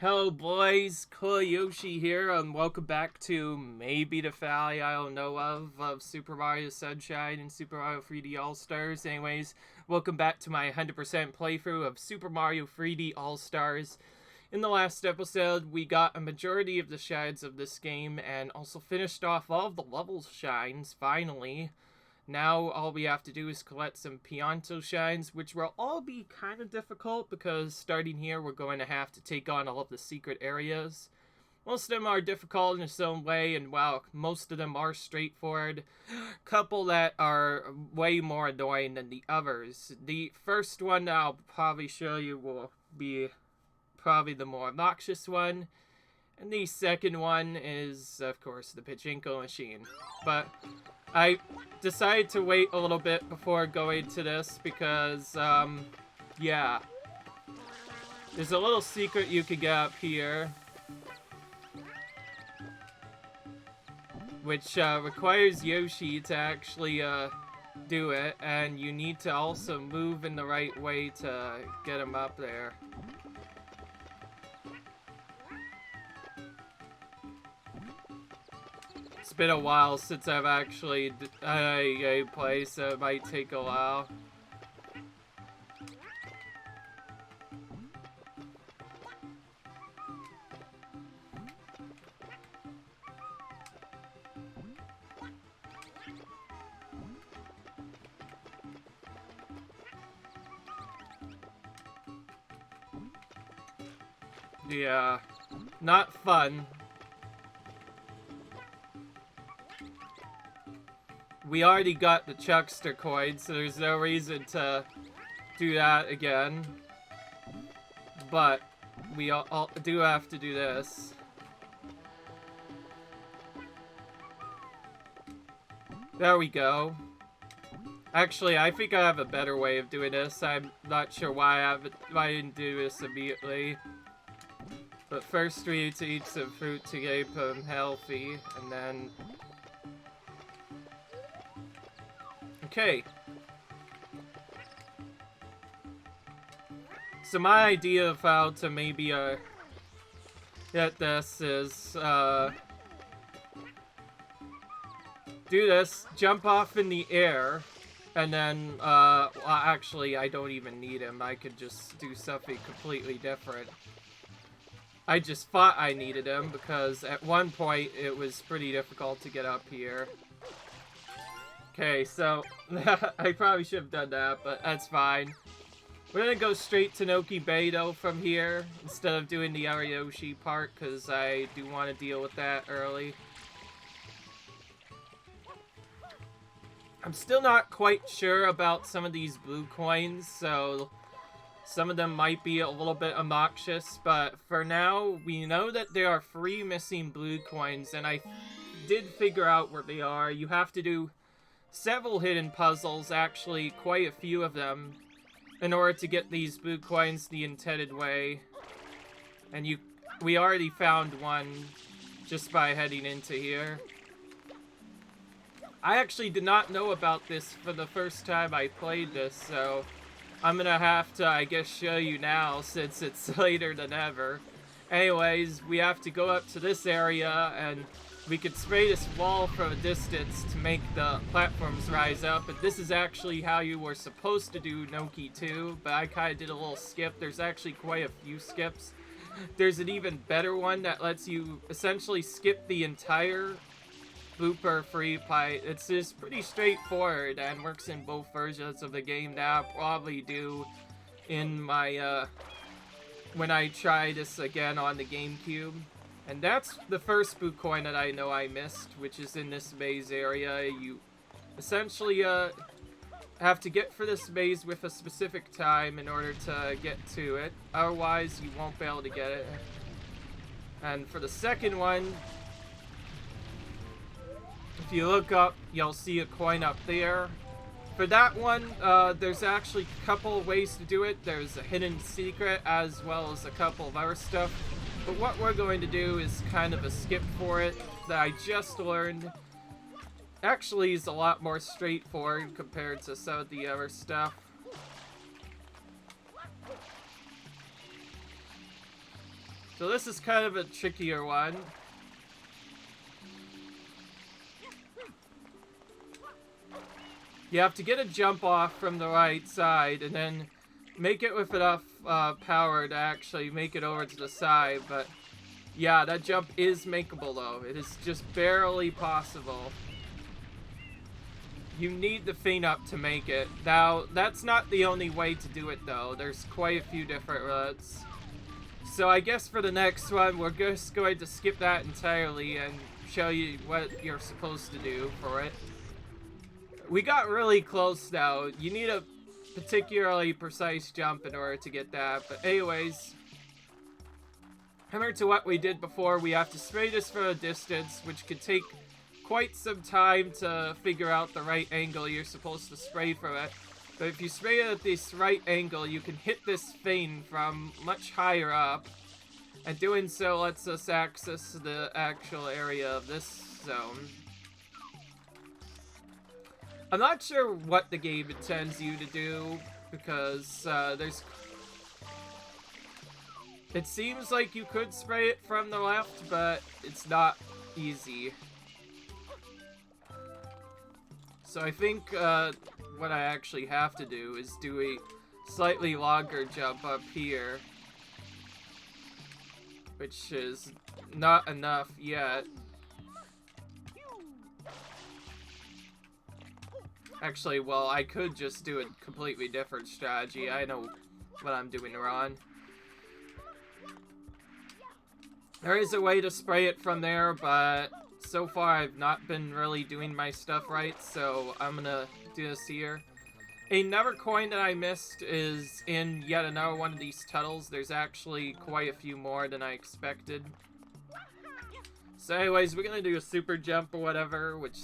Hello boys, Yoshi here, and welcome back to maybe the finale I don't know of Super Mario Sunshine and Super Mario 3D All-Stars. Anyways, welcome back to my 100% playthrough of Super Mario 3D All-Stars. In the last episode, we got a majority of the shines of this game and also finished off all of the level shines, finally. Now all we have to do is collect some Pianto shines, which will all be kind of difficult because starting here we're going to have to take on all of the secret areas. Most of them are difficult in its own way, and while most of them are straightforward, a couple that are way more annoying than the others. The first one that I'll probably show you will be probably the more obnoxious one, and the second one is, of course, the pachinko machine. But I decided to wait a little bit before going to this because, yeah. There's a little secret you could get up here, which requires Yoshi to actually do it, and you need to also move in the right way to get him up there. It's been a while since I've actually played, so it might take a while. Yeah, not fun. We already got the Chuckster coin, so there's no reason to do that again. But we all do have to do this. There we go. Actually, I think I have a better way of doing this. I'm not sure why I didn't do this immediately. But first we need to eat some fruit to keep him healthy, and then... Okay. So my idea of how to maybe get this is do this, jump off in the air, and then well, actually I don't even need him. I could just do something completely different. I just thought I needed him because at one point it was pretty difficult to get up here. Okay, so I probably should have done that, but that's fine. We're gonna go straight to Noki Bay though from here instead of doing the Ariyoshi part because I do want to deal with that early. I'm still not quite sure about some of these blue coins, so some of them might be a little bit obnoxious, but for now, we know that there are 3 missing blue coins, and I did figure out where they are. You have to do several hidden puzzles, actually quite a few of them, in order to get these blue coins the intended way. And we already found one just by heading into here. I actually did not know about this for the first time I played this, so I'm gonna have to, I guess, show you now since it's later than ever. Anyways, we have to go up to this area, and we could spray this wall from a distance to make the platforms rise up. But this is actually how you were supposed to do Noki 2, but I kind of did a little skip. There's actually quite a few skips. There's an even better one that lets you essentially skip the entire blooper-free fight. It's just pretty straightforward and works in both versions of the game that I'll probably do in my, when I try this again on the GameCube. And that's the first blue coin that I know I missed, which is in this maze area. You essentially, have to get for this maze with a specific time in order to get to it. Otherwise, you won't be able to get it. And for the second one, if you look up, you'll see a coin up there. For that one, there's actually a couple of ways to do it. There's a hidden secret as well as a couple of other stuff. But what we're going to do is kind of a skip for it that I just learned. Actually is a lot more straightforward compared to some of the other stuff. So this is kind of a trickier one. You have to get a jump off from the right side and then make it with enough power to actually make it over to the side. But yeah, that jump is makeable though. It is just barely possible. You need the feint up to make it. Now, that's not the only way to do it though. There's quite a few different routes. So I guess for the next one, we're just going to skip that entirely and show you what you're supposed to do for it. We got really close now. You need a particularly precise jump in order to get that. But anyways, similar to what we did before, we have to spray this for a distance, which could take quite some time to figure out the right angle you're supposed to spray from it. But if you spray it at this right angle, you can hit this feint from much higher up. And doing so lets us access the actual area of this zone. I'm not sure what the game intends you to do, because it seems like you could spray it from the left, but it's not easy. So I think what I actually have to do is do a slightly longer jump up here, which is not enough yet. Actually, well, I could just do a completely different strategy. I know what I'm doing wrong. There is a way to spray it from there, but so far I've not been really doing my stuff right, so I'm gonna do this here. Another coin that I missed is in yet another one of these tunnels. There's actually quite a few more than I expected. So anyways, we're gonna do a super jump or whatever, which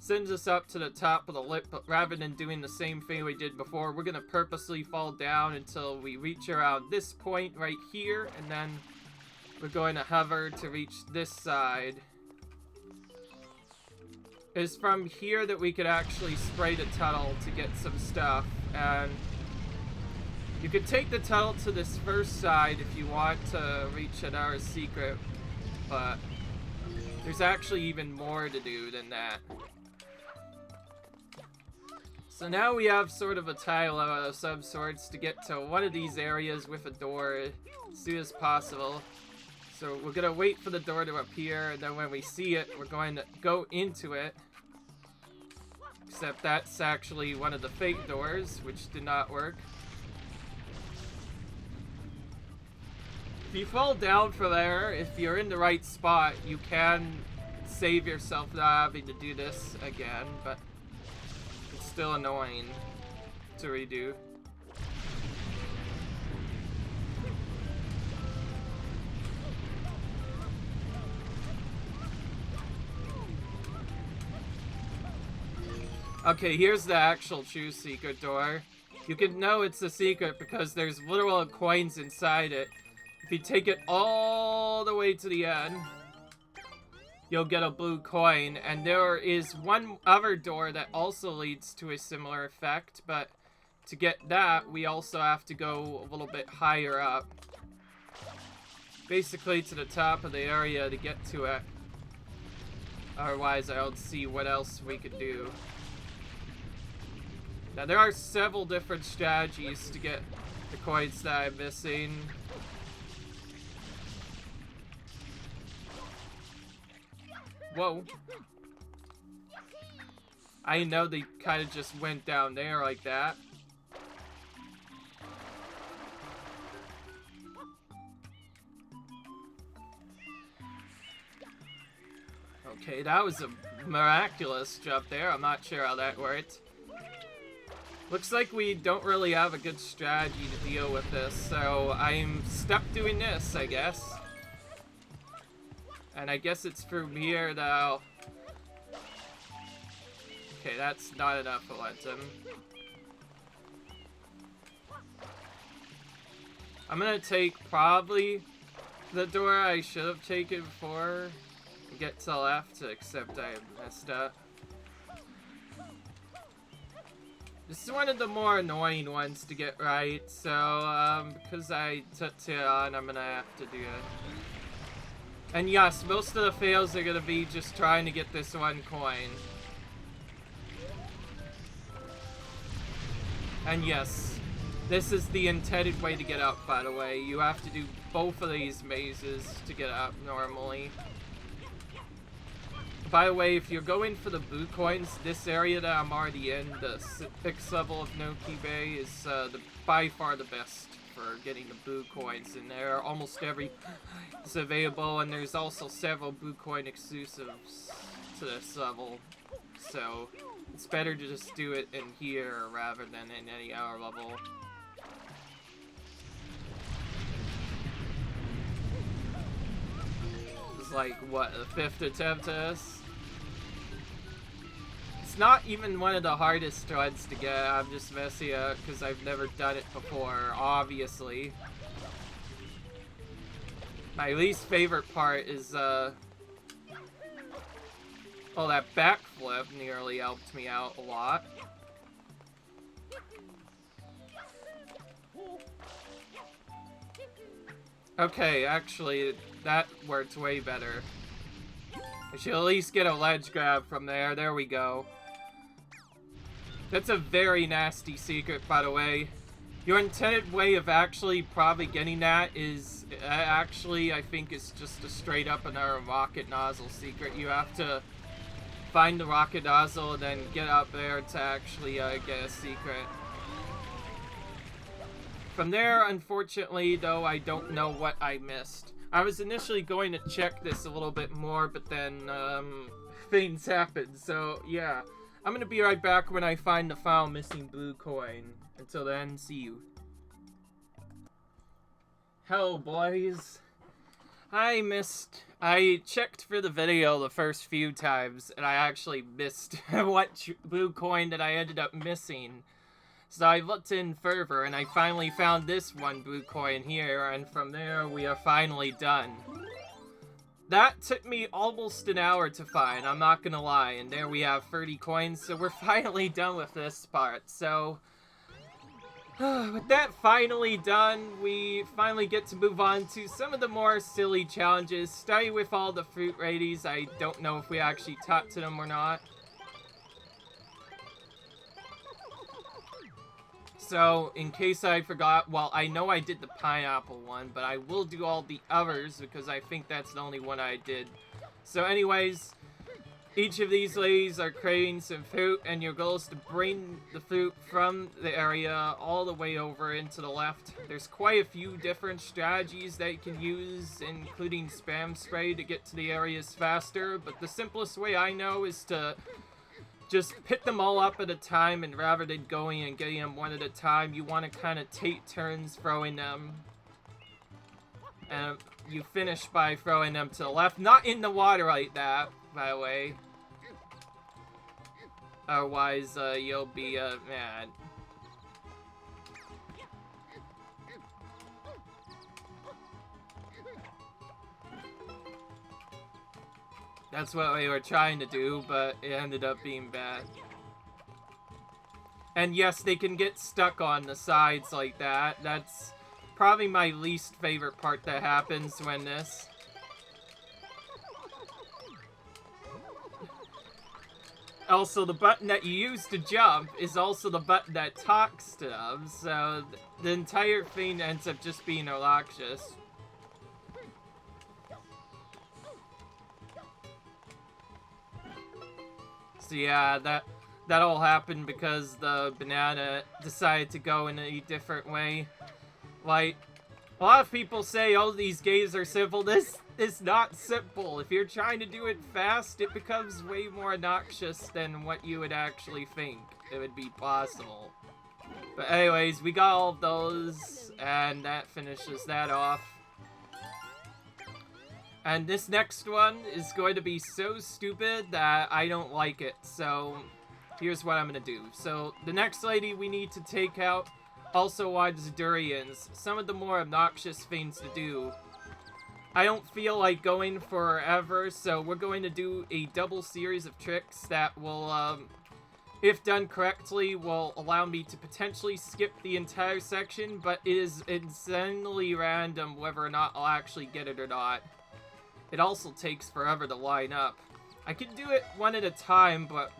sends us up to the top of the lip, but rather than doing the same thing we did before, we're gonna purposely fall down until we reach around this point right here, and then we're going to hover to reach this side. It's from here that we could actually spray the tunnel to get some stuff, and you could take the tunnel to this first side if you want to reach another secret, but there's actually even more to do than that. So now we have sort of a tile of some sorts to get to one of these areas with a door as soon as possible. So we're gonna wait for the door to appear, and then when we see it, we're going to go into it. Except that's actually one of the fake doors, which did not work. If you fall down from there, if you're in the right spot, you can save yourself not having to do this again, but it's still annoying to redo. Okay, here's the actual true secret door. You can know it's a secret because there's literal coins inside it. If you take it all the way to the end, you'll get a blue coin. And there is one other door that also leads to a similar effect, but to get that, we also have to go a little bit higher up. Basically to the top of the area to get to it. Otherwise, I don't see what else we could do. Now, there are several different strategies to get the coins that I'm missing. Whoa. I know they kind of just went down there like that. Okay, that was a miraculous jump there. I'm not sure how that worked. Looks like we don't really have a good strategy to deal with this, so I'm stuck doing this, I guess. And I guess it's from here that I'll... Okay, that's not enough momentum. I'm gonna take probably the door I should have taken before and get to the left, except I messed up. This is one of the more annoying ones to get right, so, because I took it on, I'm gonna have to do it. And yes, most of the fails are gonna be just trying to get this one coin. And yes, this is the intended way to get up, by the way. You have to do both of these mazes to get up normally. By the way, if you're going for the blue coins, this area that I'm already in, the 6th level of Noki Bay, is by far the best for getting the blue coins. And there are almost every is available, and there's also several blue coin exclusives to this level. So it's better to just do it in here rather than in any other level. It's like, what, the 5th attempt at this? It's not even one of the hardest ones to get. I'm just messing up because I've never done it before, obviously. My least favorite part is, oh, that backflip nearly helped me out a lot. Okay, actually, that worked way better. I should at least get a ledge grab from there. There we go. That's a very nasty secret, by the way. Your intended way of actually probably getting that is actually, I think, it's just a straight up another rocket nozzle secret. You have to find the rocket nozzle and then get up there to actually get a secret. From there, unfortunately, though, I don't know what I missed. I was initially going to check this a little bit more, but then things happened, so yeah. I'm gonna be right back when I find the final missing blue coin. Until then, see you. Hello, boys. I checked for the video the first few times, and I actually missed what blue coin that I ended up missing. So I looked in further, and I finally found this one blue coin here, and from there, we are finally done. That took me almost an hour to find, I'm not gonna lie, and there we have 30 coins, so we're finally done with this part. So, with that finally done, we finally get to move on to some of the more silly challenges, starting with all the fruit raidies. I don't know if we actually talked to them or not. So, in case I forgot, well, I know I did the pineapple one, but I will do all the others because I think that's the only one I did. So anyways, each of these ladies are creating some fruit, and your goal is to bring the fruit from the area all the way over into the left. There's quite a few different strategies that you can use, including spam spray to get to the areas faster, but the simplest way I know is to just pick them all up at a time, and rather than going and getting them one at a time, you want to kind of take turns throwing them. And you finish by throwing them to the left. Not in the water like that, by the way. Otherwise, you'll be, mad. That's what we were trying to do, but it ended up being bad. And yes, they can get stuck on the sides like that. That's probably my least favorite part that happens when this. Also, the button that you use to jump is also the button that talks to them, so the entire thing ends up just being obnoxious. So yeah, that all happened because the banana decided to go in a different way. Like, a lot of people say, oh, these games are simple. This is not simple. If you're trying to do it fast, it becomes way more obnoxious than what you would actually think it would be possible. But anyways, we got all of those, and that finishes that off. And this next one is going to be so stupid that I don't like it. So, here's what I'm gonna do. So, the next lady we need to take out also wants durians. Some of the more obnoxious things to do. I don't feel like going forever, so we're going to do a double series of tricks that will if done correctly, will allow me to potentially skip the entire section, but it is insanely random whether or not I'll actually get it or not. It also takes forever to line up. I can do it one at a time, but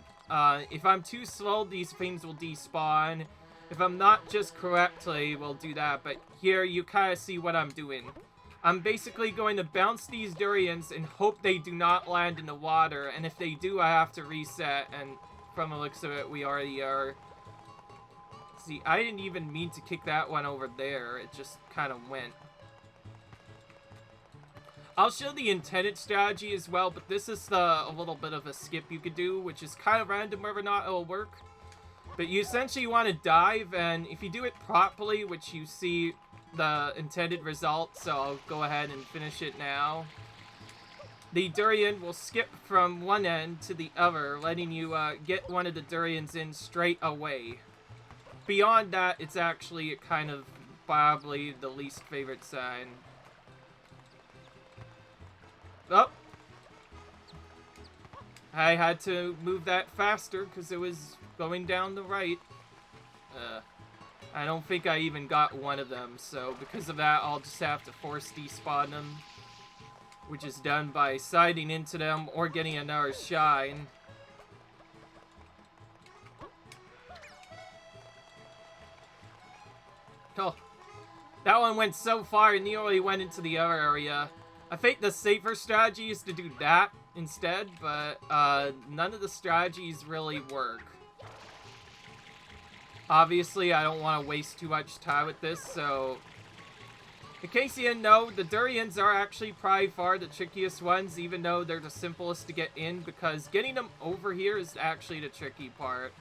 if I'm too slow, these things will despawn. If I'm not just correctly, we'll do that, but here you kind of see what I'm doing. I'm basically going to bounce these durians and hope they do not land in the water, and if they do, I have to reset, and from the looks of it, we already are. See, I didn't even mean to kick that one over there, it just kind of went. I'll show the intended strategy as well, but this is a little bit of a skip you could do, which is kind of random whether or not it'll work. But you essentially want to dive, and if you do it properly, which you see the intended result, so I'll go ahead and finish it now. The durian will skip from one end to the other, letting you get one of the durians in straight away. Beyond that, it's actually kind of probably the least favorite sign. Oh! I had to move that faster because it was going down the right. I don't think I even got one of them, so because of that, I'll just have to force despawn them, which is done by siding into them or getting another shine. Oh, that one went so far it nearly went into the other area. I think the safer strategy is to do that instead, but none of the strategies really work. Obviously, I don't want to waste too much time with this, so in case you didn't know, the durians are actually probably far the trickiest ones, even though they're the simplest to get in, because getting them over here is actually the tricky part.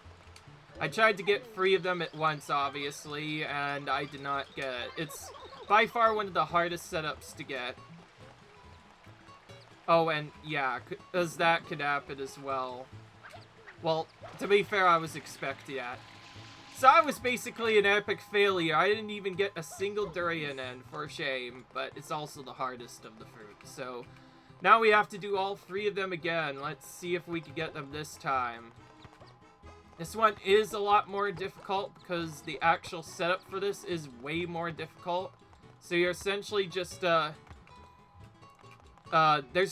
I tried to get 3 of them at once, obviously, and I did not get it. It's by far one of the hardest setups to get. Oh, and yeah, as that could happen as well. Well, to be fair, I was expecting that. So I was basically an epic failure. I didn't even get a single durian in, for shame, but it's also the hardest of the fruit. So now we have to do all 3 of them again. Let's see if we can get them this time. This one is a lot more difficult because the actual setup for this is way more difficult. So you're essentially just, there's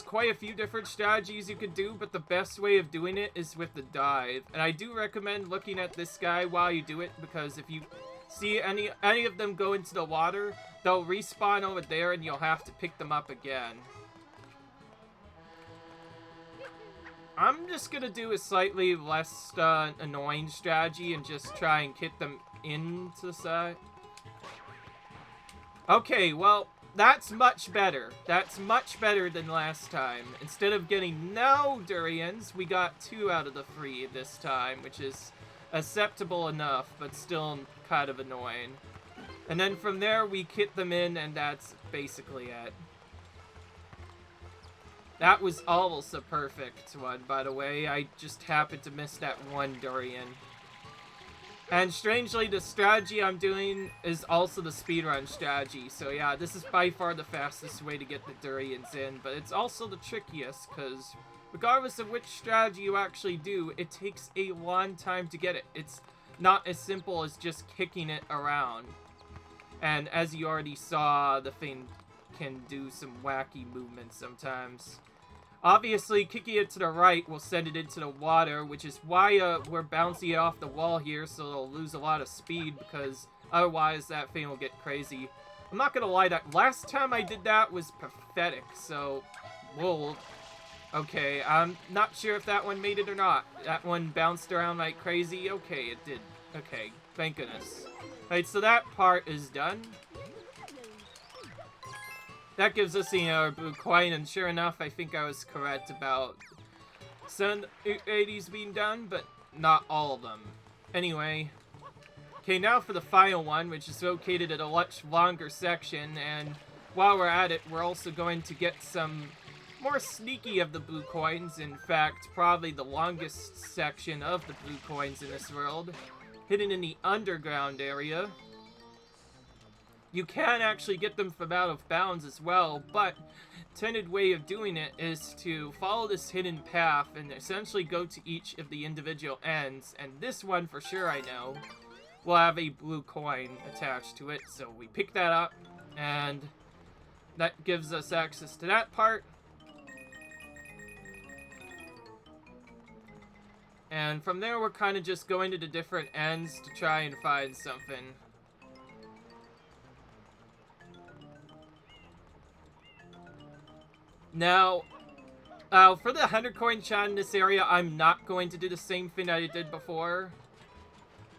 quite a few different strategies you could do, but the best way of doing it is with the dive. And I do recommend looking at this guy while you do it, because if you see any of them go into the water, they'll respawn over there and you'll have to pick them up again. I'm just gonna do a slightly less annoying strategy and just try and hit them into the side. Okay, well, that's much better. That's much better than last time. Instead of getting no durians, we got 2 out of the 3 this time, which is acceptable enough, but still kind of annoying. And then from there, we hit them in, and that's basically it. That was almost a perfect one, by the way. I just happened to miss that one durian. And strangely, the strategy I'm doing is also the speedrun strategy. So yeah, this is by far the fastest way to get the durians in, but it's also the trickiest, because regardless of which strategy you actually do, it takes a long time to get it. It's not as simple as just kicking it around. And as you already saw, the thing can do some wacky movements sometimes. Obviously, kicking it to the right will send it into the water, which is why we're bouncing it off the wall here, so it'll lose a lot of speed, because otherwise that thing will get crazy. I'm not gonna lie, that last time I did that was pathetic, so, whoa. Okay, I'm not sure if that one made it or not. That one bounced around like crazy. Okay, it did. Okay, thank goodness. Alright, so that part is done. That gives us the blue coin, and sure enough, I think I was correct about some 80s being done, but not all of them. Anyway, okay, now for the final one, which is located at a much longer section, and while we're at it, we're also going to get some more sneaky of the blue coins. In fact, probably the longest section of the blue coins in this world, hidden in the underground area. You can actually get them from out of bounds as well, but intended way of doing it is to follow this hidden path and essentially go to each of the individual ends, and this one for sure I know will have a blue coin attached to it, so we pick that up, and that gives us access to that part. And from there we're kind of just going to the different ends to try and find something. Now, for the 100 coin shot in this area, I'm not going to do the same thing that I did before.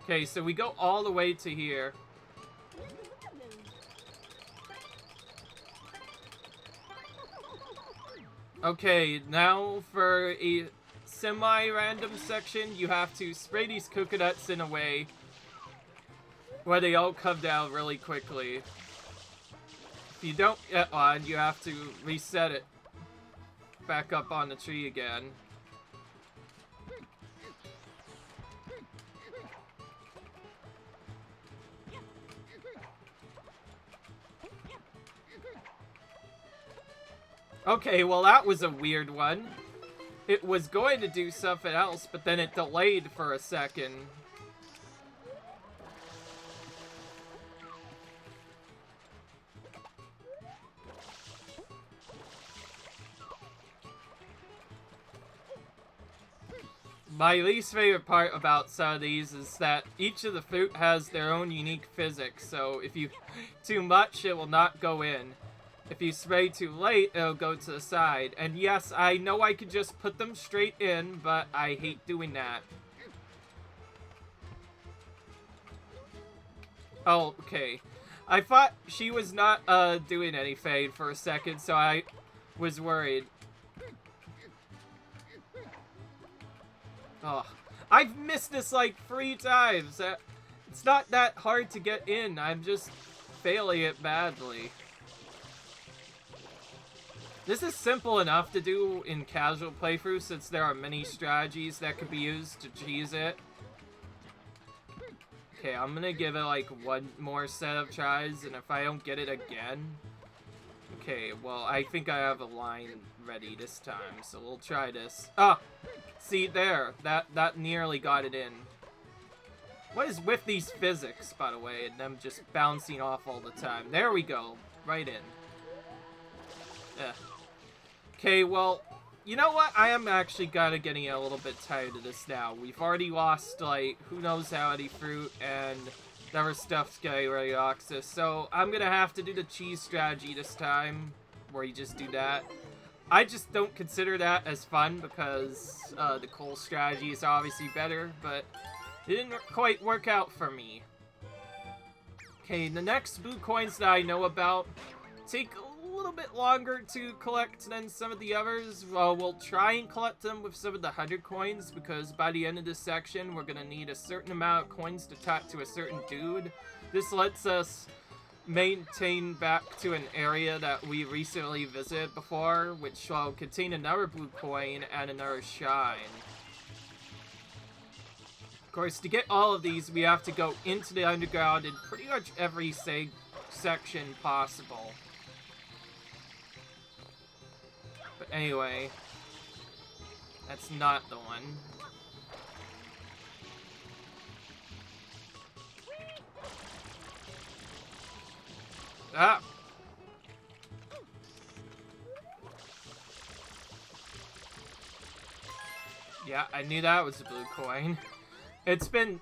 Okay, so we go all the way to here. Okay, now for a semi-random section, you have to spray these coconuts in a way where they all come down really quickly. If you don't get one, you have to reset it back up on the tree again. Okay, well that was a weird one. It was going to do something else, but then it delayed for a second. My least favorite part about some of these is that each of the fruit has their own unique physics, so if you too much, it will not go in. If you spray too late, it'll go to the side. And yes, I know I could just put them straight in, but I hate doing that. Oh, okay. I thought she was not doing anything for a second, so I was worried. Oh, I've missed this like 3 times. It's not that hard to get in. I'm just failing it badly. This is simple enough to do in casual playthrough since there are many strategies that could be used to cheese it. Okay, I'm gonna give it like 1 more set of tries, and if I don't get it again... Okay, well, I think I have a line ready this time, so we'll try this. Ah! See, there. That nearly got it in. What is with these physics, by the way, and them just bouncing off all the time? There we go. Right in. Ugh. Okay, well, you know what? I am actually kind of getting a little bit tired of this now. We've already lost, like, who knows how many fruit, and the other stuff's getting ready to access. So I'm gonna have to do the cheese strategy this time, where you just do that. I just don't consider that as fun because the coal strategy is obviously better, but it didn't quite work out for me. Okay, the next blue coins that I know about take a little bit longer to collect than some of the others. We'll try and collect them with some of the 100 coins because by the end of this section, we're going to need a certain amount of coins to talk to a certain dude. This lets us maintain back to an area that we recently visited before, which will contain another blue coin and another shine. Of course, to get all of these, we have to go into the underground in pretty much every section possible. But anyway, that's not the one. Ah! Yeah, I knew that was a blue coin. It's been...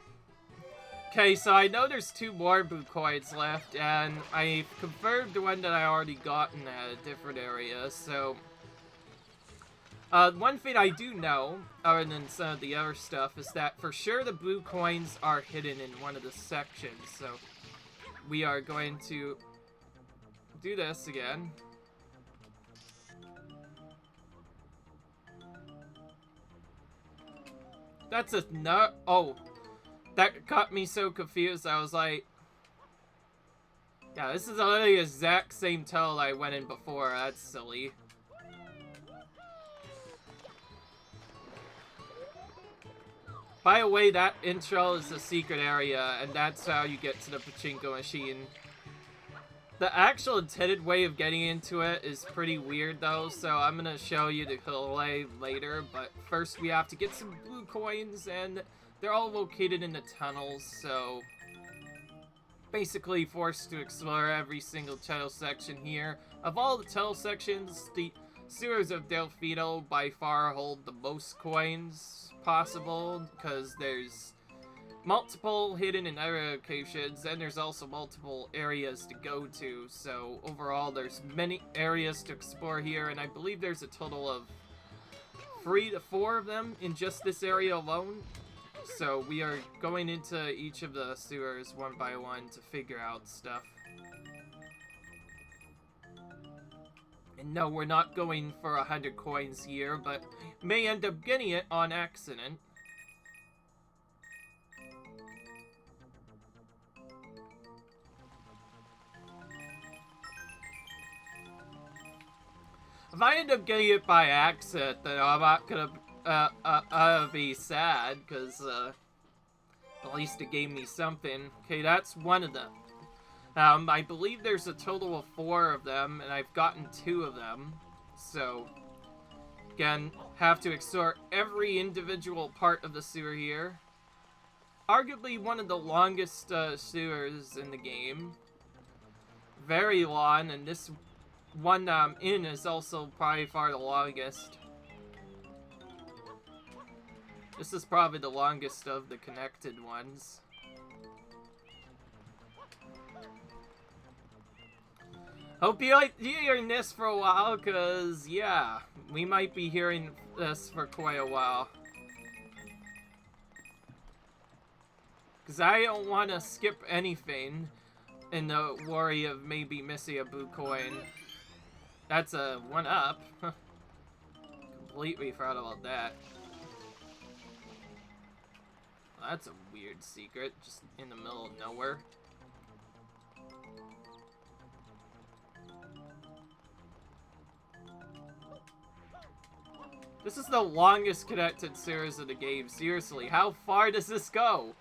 Okay, so I know there's 2 more blue coins left, and I confirmed the one that I already gotten at a different area, so... one thing I do know, other than some of the other stuff, is that for sure the blue coins are hidden in one of the sections, so... We are going to do this again. That's a nut. Oh, that got me so confused. I was like, yeah, this is literally the exact same tunnel I went in before. That's silly. By the way, that intro is a secret area, and that's how you get to the pachinko machine. The actual intended way of getting into it is pretty weird though, so I'm gonna show you the way later, but first we have to get some blue coins, and they're all located in the tunnels, so basically forced to explore every single tunnel section here. Of all the tunnel sections, the sewers of Delfino by far hold the most coins possible, because there's multiple hidden in other locations, and there's also multiple areas to go to, so overall there's many areas to explore here, and I believe there's a total of 3 to 4 of them in just this area alone. So we are going into each of the sewers one by one to figure out stuff. And no, we're not going for 100 coins here, but may end up getting it on accident. If I end up getting it by accident, then I'm not gonna be sad, because at least it gave me something. Okay, that's one of them. I believe there's a total of 4 of them, and I've gotten 2 of them. So, again, have to explore every individual part of the sewer here. Arguably one of the longest sewers in the game. Very long, and this one in is also probably far the longest. This is probably the longest of the connected ones. Hope you like hearing this for a while, because, yeah, we might be hearing this for quite a while. Because I don't want to skip anything in the worry of maybe missing a blue coin. That's a 1-up. Completely forgot about that. That's a weird secret, just in the middle of nowhere. This is the longest connected series of the game, seriously. How far does this go?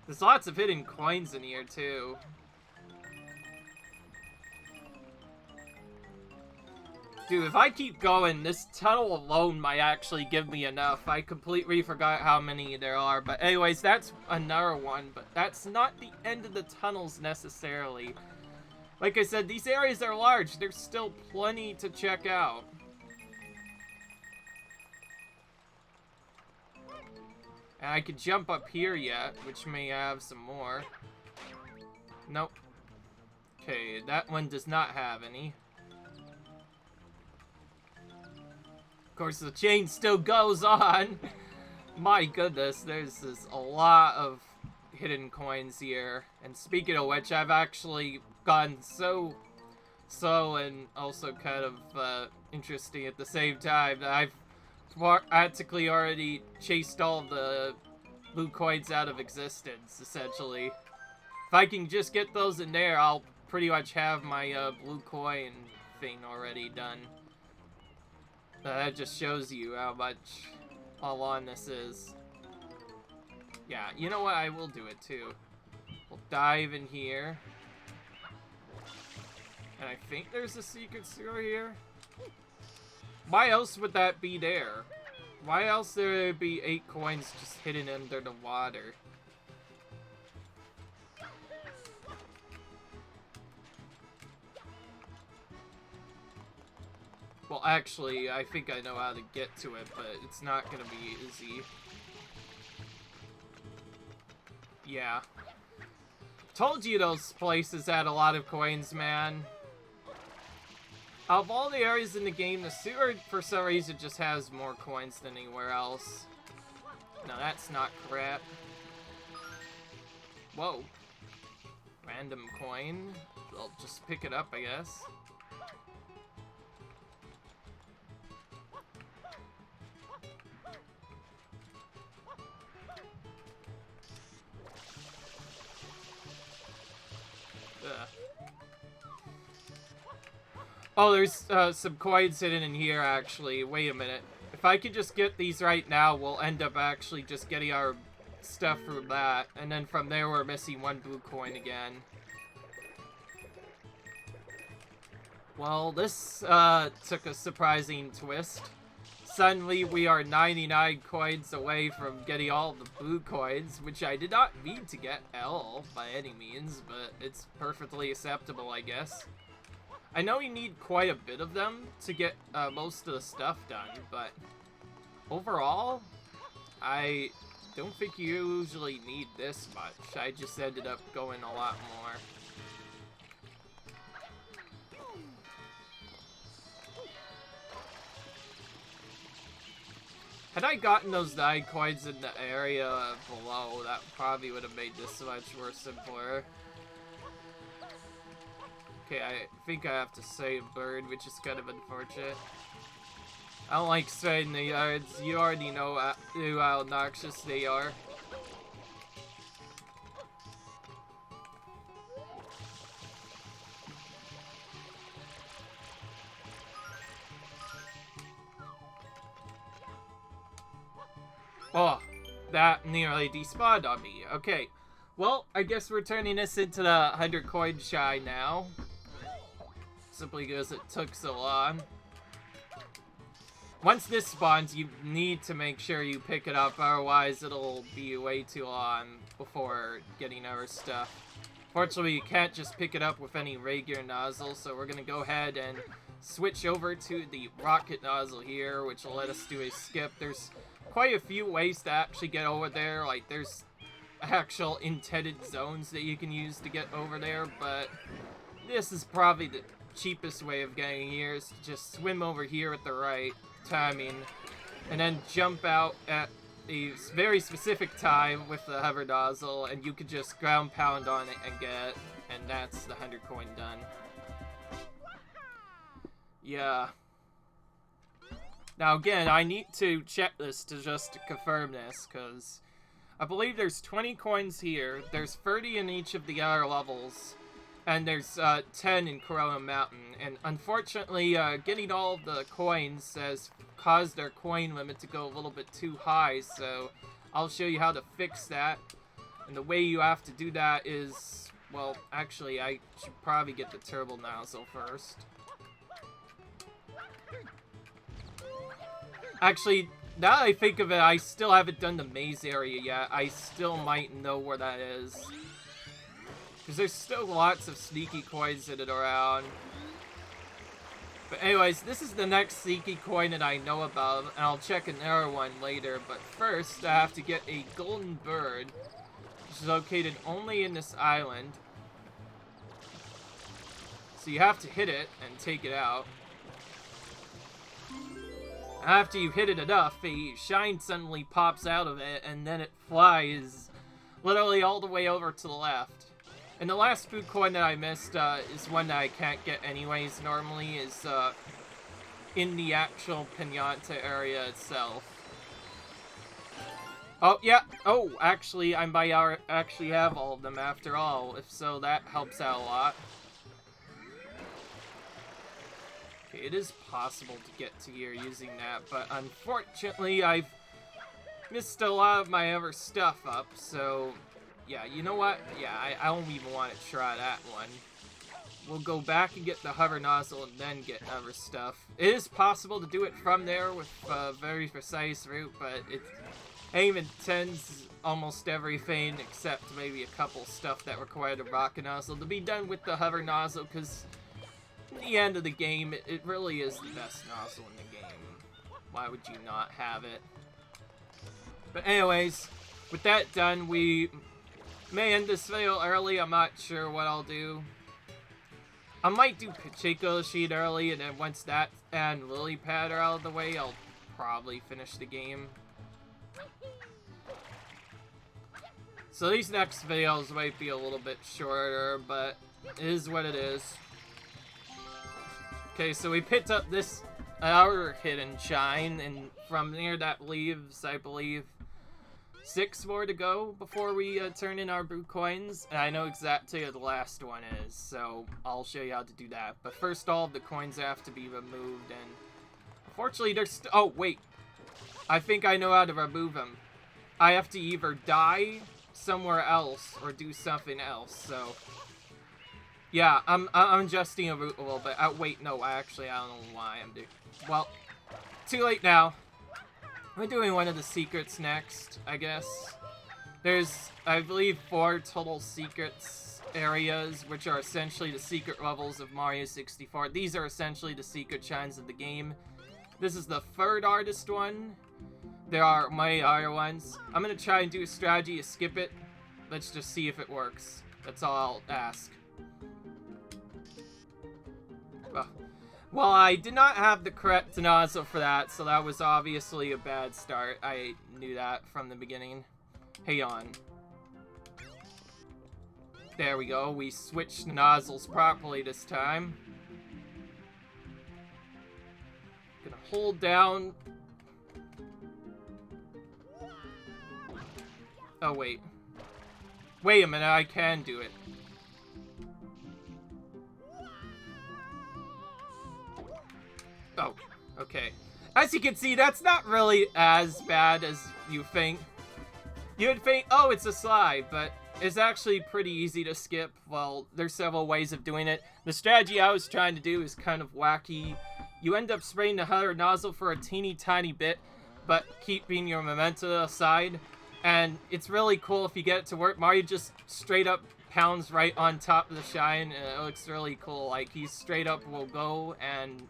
There's lots of hidden coins in here, too. Dude, if I keep going, this tunnel alone might actually give me enough. I completely forgot how many there are. But anyways, that's another one. But that's not the end of the tunnels, necessarily. Like I said, these areas are large. There's still plenty to check out. And I could jump up here yet, which may have some more. Nope. Okay, that one does not have any. Of course, the chain still goes on. My goodness, there's a lot of hidden coins here. And speaking of which, I've actually gotten so slow and also kind of interesting at the same time that I've practically already chased all the blue coins out of existence, essentially. If I can just get those in there, I'll pretty much have my blue coin thing already done. That just shows you how long this is. Yeah, you know what? I will do it too. We'll dive in here. And I think there's a secret sewer here. Why else would that be there? Why else there would be 8 coins just hidden under the water? Well, actually, I think I know how to get to it, but it's not gonna be easy. Yeah. Told you those places had a lot of coins, man. Out of all the areas in the game, the sewer, for some reason, just has more coins than anywhere else. No, that's not correct. Whoa. Random coin. I'll just pick it up, I guess. Oh, there's some coins hidden in here, actually. Wait a minute. If I could just get these right now, we'll end up actually just getting our stuff from that, and then from there we're missing 1 blue coin again. Well, this took a surprising twist. Suddenly we are 99 coins away from getting all the blue coins, which I did not mean to get at all by any means, but it's perfectly acceptable, I guess. I know you need quite a bit of them to get most of the stuff done, but overall, I don't think you usually need this much. I just ended up going a lot more. Had I gotten those 9 coins in the area below, that probably would have made this much more simpler. Okay, I think I have to save Bird, which is kind of unfortunate. I don't like spraying the yards. You already know how obnoxious they are. Oh, that nearly despawned on me. Okay, well, I guess we're turning this into the 100 coin shy now. Simply because it took so long. Once this spawns, you need to make sure you pick it up, otherwise it'll be way too long before getting our stuff. Fortunately, you can't just pick it up with any regular nozzle, so we're gonna go ahead and switch over to the rocket nozzle here, which will let us do a skip. There's quite a few ways to actually get over there, like there's actual intended zones that you can use to get over there, but this is probably the cheapest way of getting here, is to just swim over here at the right timing and then jump out at a very specific time with the hover nozzle, and you could just ground pound on it and get it, and that's the 100 coin done. Yeah. Now again, I need to check this to just confirm this, because I believe there's 20 coins here, there's 30 in each of the other levels, and there's 10 in Corona Mountain. And unfortunately, getting all of the coins has caused our coin limit to go a little bit too high, so I'll show you how to fix that. And the way you have to do that is, well, actually, I should probably get the turbo nozzle first. Actually, now that I think of it, I still haven't done the maze area yet. I still might know where that is, because there's still lots of sneaky coins in and around. But anyways, this is the next sneaky coin that I know about, and I'll check another one later. But first, I have to get a golden bird, which is located only in this island. So you have to hit it and take it out. After you hit it enough, a shine suddenly pops out of it, and then it flies literally all the way over to the left. And the last food coin that I missed is one that I can't get anyways normally, is in the actual Pinata area itself. Oh, yeah. Oh, actually, I might actually have all of them after all. If so, that helps out a lot. Okay, it is possible to get to here using that, but unfortunately, I've missed a lot of my other stuff up, so yeah, you know what? Yeah, I don't even want to try that one. We'll go back and get the hover nozzle and then get other stuff. It is possible to do it from there with a very precise route, but it aim intends almost everything except maybe a couple stuff that require the rocket nozzle to be done with the hover nozzle, because in the end of the game, it really is the best nozzle in the game. Why would you not have it? But anyways, with that done, we may end this video early. I'm not sure what I'll do. I might do Pacheco Sheet early, and then once that and Lily Pad are out of the way, I'll probably finish the game. So these next videos might be a little bit shorter, but it is what it is. Okay, so we picked up this outer hidden shine, and from there that leaves, I believe, 6 more to go before we turn in our blue coins. And I know exactly what the last one is, so I'll show you how to do that. But first, all of the coins have to be removed, and unfortunately there's oh, wait. I think I know how to remove them. I have to either die somewhere else or do something else, so... Yeah, I'm adjusting a route a little bit. Wait, no, I don't know why I'm doing... Well, too late now. We're doing one of the secrets next, I guess. There's, I believe, 4 total secrets areas, which are essentially the secret levels of Mario 64. These are essentially the secret shines of the game. This is the 3rd hardest one. There are many other ones. I'm gonna try and do a strategy to skip it. Let's just see if it works. That's all I'll ask. Well, I did not have the correct nozzle for that, so that was obviously a bad start. I knew that from the beginning. Hang on. There we go. We switched the nozzles properly this time. Gonna hold down. Oh, wait. Wait a minute, I can do it. Oh, okay. As you can see, that's not really as bad as you think. You would think, oh, it's a slide, but it's actually pretty easy to skip. Well, there's several ways of doing it. The strategy I was trying to do is kind of wacky. You end up spraying the other nozzle for a teeny tiny bit, but keeping your momentum aside. And it's really cool if you get it to work. Mario just straight up pounds right on top of the shine, and it looks really cool. Like, he straight up will go, and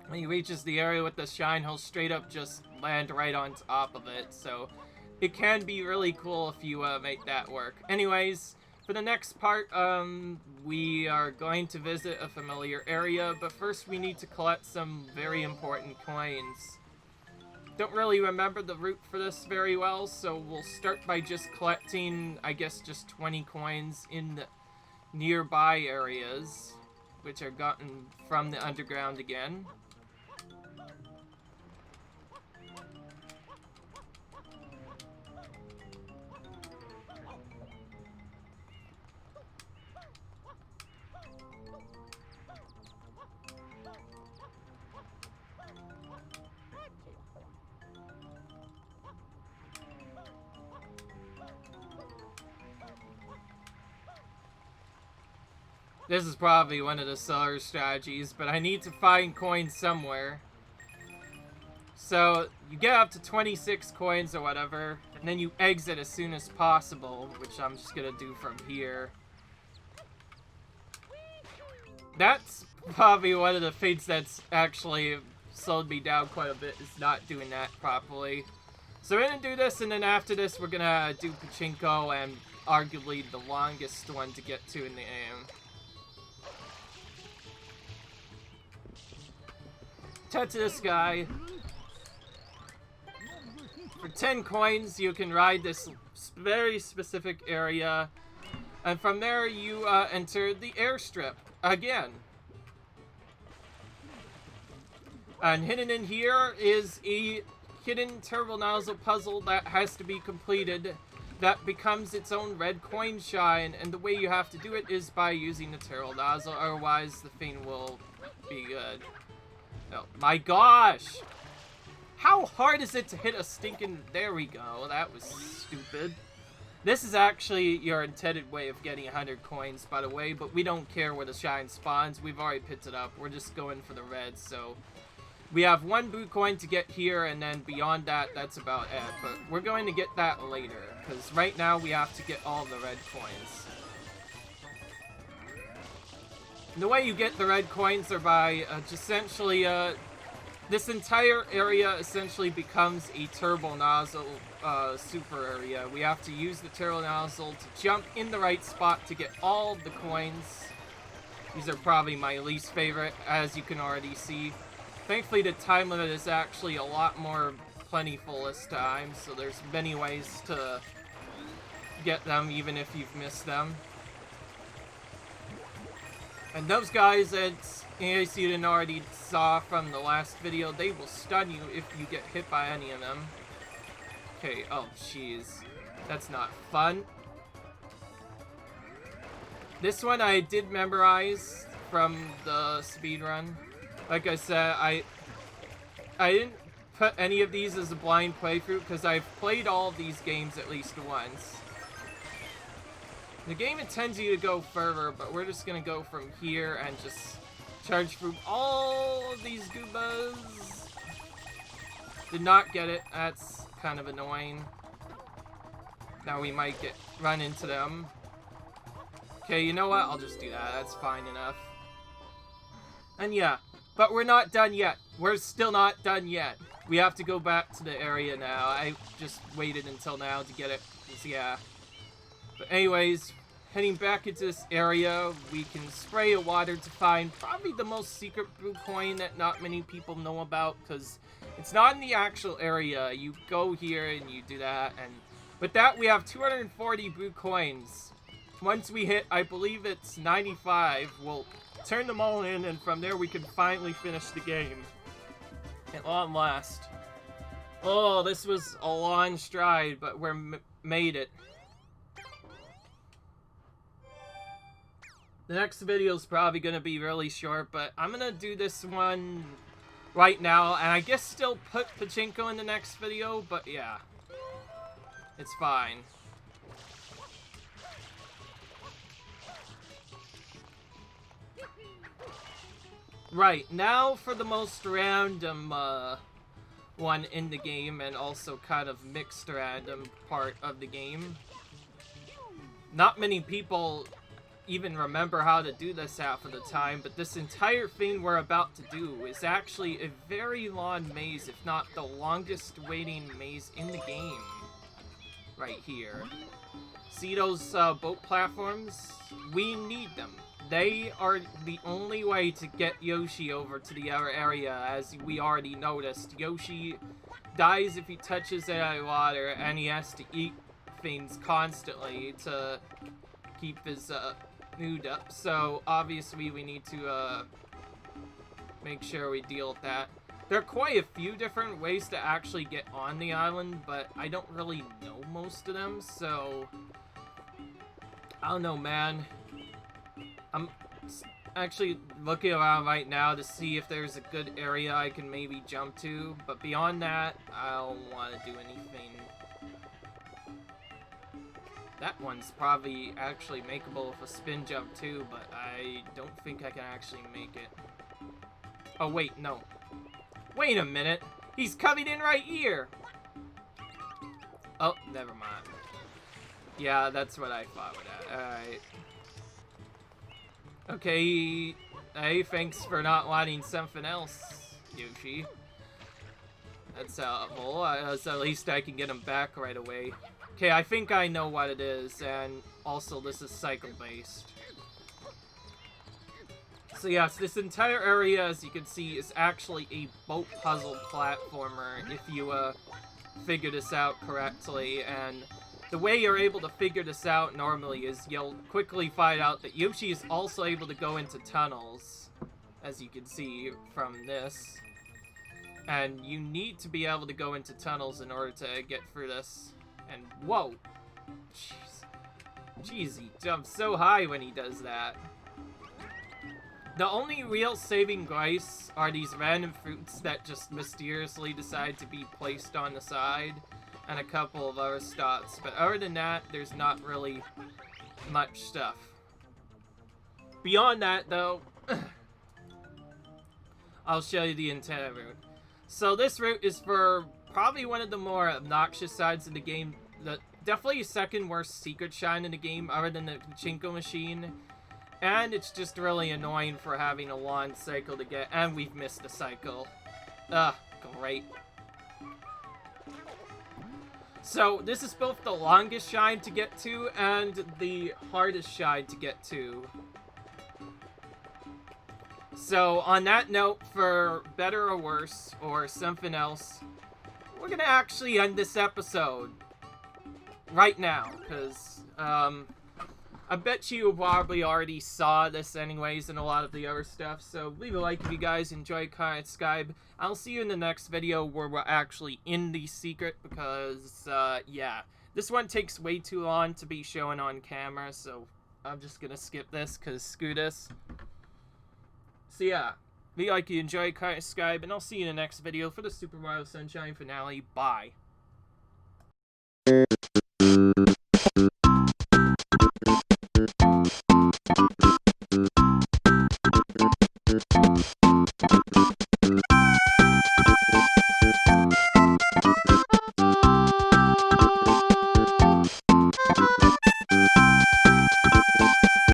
when he reaches the area with the shine, he'll straight up just land right on top of it. So it can be really cool if you make that work. Anyways, for the next part, we are going to visit a familiar area, but first we need to collect some very important coins. Don't really remember the route for this very well, so we'll start by just collecting, I guess, just 20 coins in the nearby areas, which are gotten from the underground again. This is probably one of the seller strategies, but I need to find coins somewhere. So, you get up to 26 coins or whatever, and then you exit as soon as possible, which I'm just gonna do from here. That's probably one of the things that's actually slowed me down quite a bit, is not doing that properly. So we're gonna do this, and then after this we're gonna do Pachinko, and arguably the longest one to get to in the game. Touch this guy. For 10 coins, you can ride this very specific area, and from there you enter the airstrip again. And hidden in here is a hidden turbo nozzle puzzle that has to be completed. That becomes its own red coin shine, and the way you have to do it is by using the turbo nozzle, otherwise the thing will be good. Oh my gosh! How hard is it to hit a stinking... There we go, that was stupid. This is actually your intended way of getting 100 coins, by the way, but we don't care where the shine spawns. We've already picked it up. We're just going for the red, so... We have 1 boot coin to get here, and then beyond that, that's about it. But we're going to get that later, because right now we have to get all the red coins. The way you get the red coins are by essentially, this entire area essentially becomes a turbo nozzle super area. We have to use the turbo nozzle to jump in the right spot to get all the coins. These are probably my least favorite, as you can already see. Thankfully, the time limit is actually a lot more plentiful this time, so there's many ways to get them, even if you've missed them. And those guys, in case you didn't already saw from the last video, they will stun you if you get hit by any of them. Okay, oh jeez. That's not fun. This one I did memorize from the speedrun. Like I said, I didn't put any of these as a blind playthrough because I've played all of these games at least once. The game intends you to go further, but we're just gonna go from here and just charge through all of these Goombas. Did not get it. That's kind of annoying. Now we might run into them. Okay, you know what? I'll just do that. That's fine enough. And yeah, but we're not done yet. We're still not done yet. We have to go back to the area now. I just waited until now to get it. Yeah. But anyways, heading back into this area, we can spray a water to find probably the most secret blue coin that not many people know about, because it's not in the actual area. You go here and you do that, and with that we have 240 blue coins. Once we hit, I believe it's 95, we'll turn them all in, and from there we can finally finish the game. At long last. Oh, this was a long stride, but we're made it. The next video is probably going to be really short, but I'm going to do this one right now, and I guess still put Pachinko in the next video, but yeah. It's fine. Right, now for the most random one in the game, and also kind of mixed random part of the game. Not many people even remember how to do this half of the time, but this entire thing we're about to do is actually a very long maze, if not the longest waiting maze in the game. Right here. See those boat platforms? We need them. They are the only way to get Yoshi over to the other area, as we already noticed. Yoshi dies if he touches any water, and he has to eat things constantly to keep his mood up. So obviously we need to make sure we deal with that. There are quite a few different ways to actually get on the island, but I don't really know most of them, so I don't know, man. I'm actually looking around right now to see if there's a good area I can maybe jump to, but beyond that, I don't want to do anything. That one's probably actually makeable with a spin jump too, but I don't think I can actually make it. Oh wait, no. Wait a minute! He's coming in right here! Oh, never mind. Yeah, that's what I thought with that. Alright. Okay, hey, thanks for not wanting something else, Yoshi. That's helpful, so at least I can get him back right away. Okay, I think I know what it is, and also this is cycle-based. So yes, this entire area, as you can see, is actually a boat puzzle platformer, if you figure this out correctly, and the way you're able to figure this out normally is you'll quickly find out that Yoshi is also able to go into tunnels, as you can see from this. And you need to be able to go into tunnels in order to get through this. And whoa! Jeez, he jumps so high when he does that. The only real saving grace are these random fruits that just mysteriously decide to be placed on the side, and a couple of other stops. But other than that, there's not really much stuff. Beyond that, though, I'll show you the entire route. So this route is for probably one of the more obnoxious sides of the game. Definitely the second worst secret shine in the game, other than the Pachinko machine. And it's just really annoying for having a long cycle to get, and we've missed a cycle. Ugh, great. So, this is both the longest shine to get to, and the hardest shine to get to. So, on that note, for better or worse, or something else, we're gonna actually end this episode right now, because, I bet you probably already saw this anyways and a lot of the other stuff, so leave a like if you guys enjoy, comment, subscribe. I'll see you in the next video where we're actually in the secret, because, yeah. This one takes way too long to be shown on camera, so I'm just gonna skip this, because screw this. So yeah, If you like, you enjoy, comment, subscribe, and I'll see you in the next video for the Super Mario Sunshine finale. Bye.